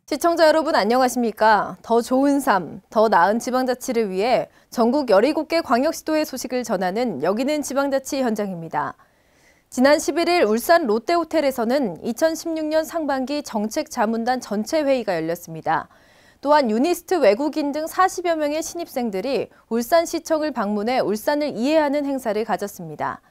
시청자 여러분 안녕하십니까? 더 좋은 삶, 더 나은 지방자치를 위해 전국 17개 광역시도의 소식을 전하는 여기는 지방자치 현장입니다. 지난 11일 울산 롯데호텔에서는 2016년 상반기 정책자문단 전체 회의가 열렸습니다. 또한 유니스트 외국인 등 40여 명의 신입생들이 울산시청을 방문해 울산을 이해하는 행사를 가졌습니다.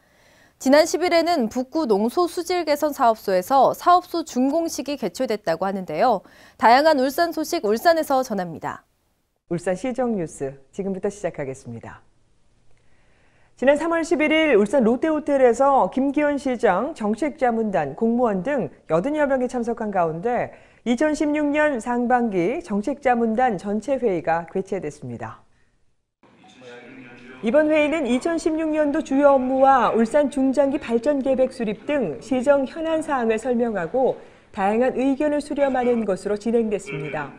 지난 10일에는 북구 농소수질개선사업소에서 사업소 준공식이 개최됐다고 하는데요. 다양한 울산 소식 울산에서 전합니다. 울산시정 뉴스 지금부터 시작하겠습니다. 지난 3월 11일 울산 롯데호텔에서 김기현 시장, 정책자문단, 공무원 등 80여 명이 참석한 가운데 2016년 상반기 정책자문단 전체 회의가 개최됐습니다. 이번 회의는 2016년도 주요 업무와 울산 중장기 발전 계획 수립 등 시정 현안 사항을 설명하고 다양한 의견을 수렴하는 것으로 진행됐습니다.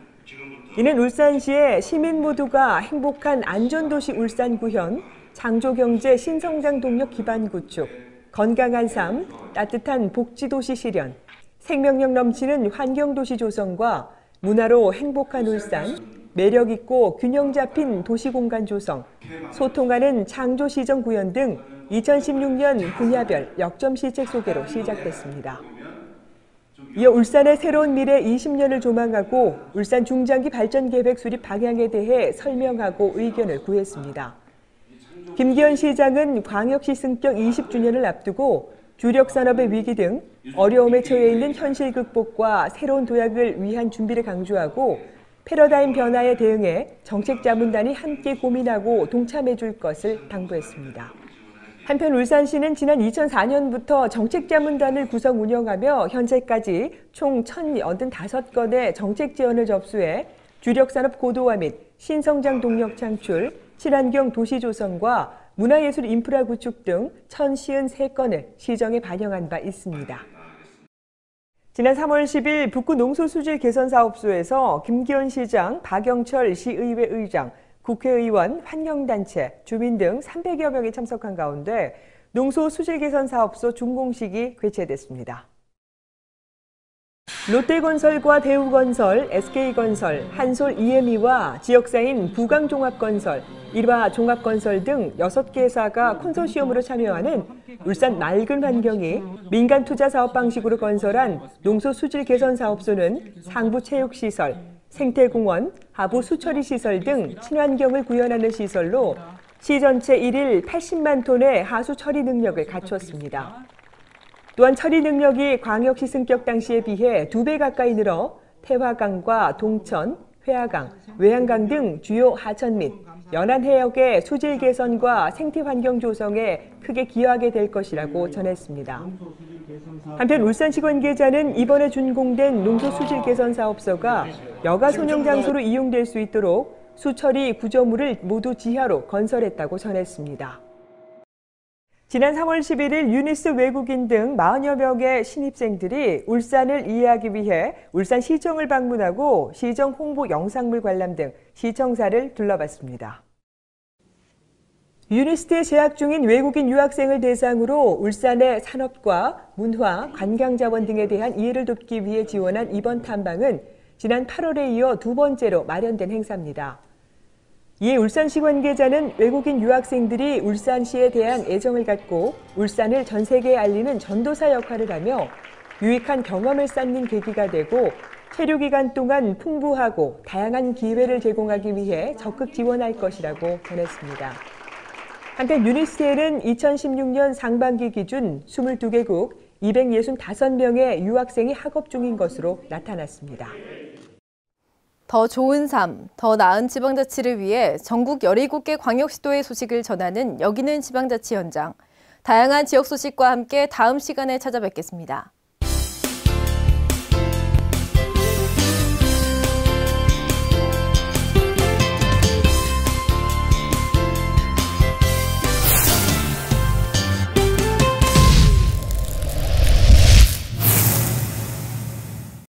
이는 울산시의 시민 모두가 행복한 안전도시 울산 구현, 창조경제 신성장 동력 기반 구축, 건강한 삶, 따뜻한 복지도시 실현, 생명력 넘치는 환경도시 조성과 문화로 행복한 울산, 매력있고 균형 잡힌 도시공간 조성, 소통하는 창조시정 구현 등 2016년 분야별 역점 시책 소개로 시작됐습니다. 이어 울산의 새로운 미래 20년을 조망하고 울산 중장기 발전 계획 수립 방향에 대해 설명하고 의견을 구했습니다. 김기현 시장은 광역시 승격 20주년을 앞두고 주력 산업의 위기 등 어려움에 처해 있는 현실 극복과 새로운 도약을 위한 준비를 강조하고 패러다임 변화에 대응해 정책자문단이 함께 고민하고 동참해 줄 것을 당부했습니다. 한편 울산시는 지난 2004년부터 정책자문단을 구성 운영하며 현재까지 총 1,085건의 정책 제언을 접수해 주력산업 고도화 및 신성장 동력 창출, 친환경 도시 조성과 문화예술 인프라 구축 등 1,053건을 시정에 반영한 바 있습니다. 지난 3월 10일 북구 농소수질개선사업소에서 김기현 시장, 박영철 시의회 의장, 국회의원, 환경단체, 주민 등 300여 명이 참석한 가운데 농소수질개선사업소 준공식이 개최됐습니다. 롯데건설과 대우건설, SK건설, 한솔 EME와 지역사인 부강종합건설, 일화종합건설 등 6개사가 콘소시엄으로 참여하는 울산 맑은 환경이 민간 투자 사업 방식으로 건설한 농소수질개선사업소는 상부체육시설, 생태공원, 하부 수처리시설 등 친환경을 구현하는 시설로 시 전체 1일 80만 톤의 하수 처리 능력을 갖췄습니다. 또한 처리 능력이 광역시 승격 당시에 비해 2배 가까이 늘어 태화강과 동천, 회화강, 외양강 등 주요 하천 및 연안 해역의 수질 개선과 생태 환경 조성에 크게 기여하게 될 것이라고 전했습니다. 한편 울산시 관계자는 이번에 준공된 농소수질 개선 사업소가 여가 손용 장소로 이용될 수 있도록 수처리 구조물을 모두 지하로 건설했다고 전했습니다. 지난 3월 11일 유니스 외국인 등 40여 명의 신입생들이 울산을 이해하기 위해 울산시청을 방문하고 시정 홍보 영상물 관람 등 시청사를 둘러봤습니다. 유니스트에 재학 중인 외국인 유학생을 대상으로 울산의 산업과 문화, 관광자원 등에 대한 이해를 돕기 위해 지원한 이번 탐방은 지난 8월에 이어 2번째로 마련된 행사입니다. 이에 울산시 관계자는 외국인 유학생들이 울산시에 대한 애정을 갖고 울산을 전 세계에 알리는 전도사 역할을 하며 유익한 경험을 쌓는 계기가 되고 체류 기간 동안 풍부하고 다양한 기회를 제공하기 위해 적극 지원할 것이라고 전했습니다. 한편 유니스에는 2016년 상반기 기준 22개국 265명의 유학생이 학업 중인 것으로 나타났습니다. 더 좋은 삶, 더 나은 지방자치를 위해 전국 17개 광역시도의 소식을 전하는 여기는 지방자치 현장. 다양한 지역 소식과 함께 다음 시간에 찾아뵙겠습니다.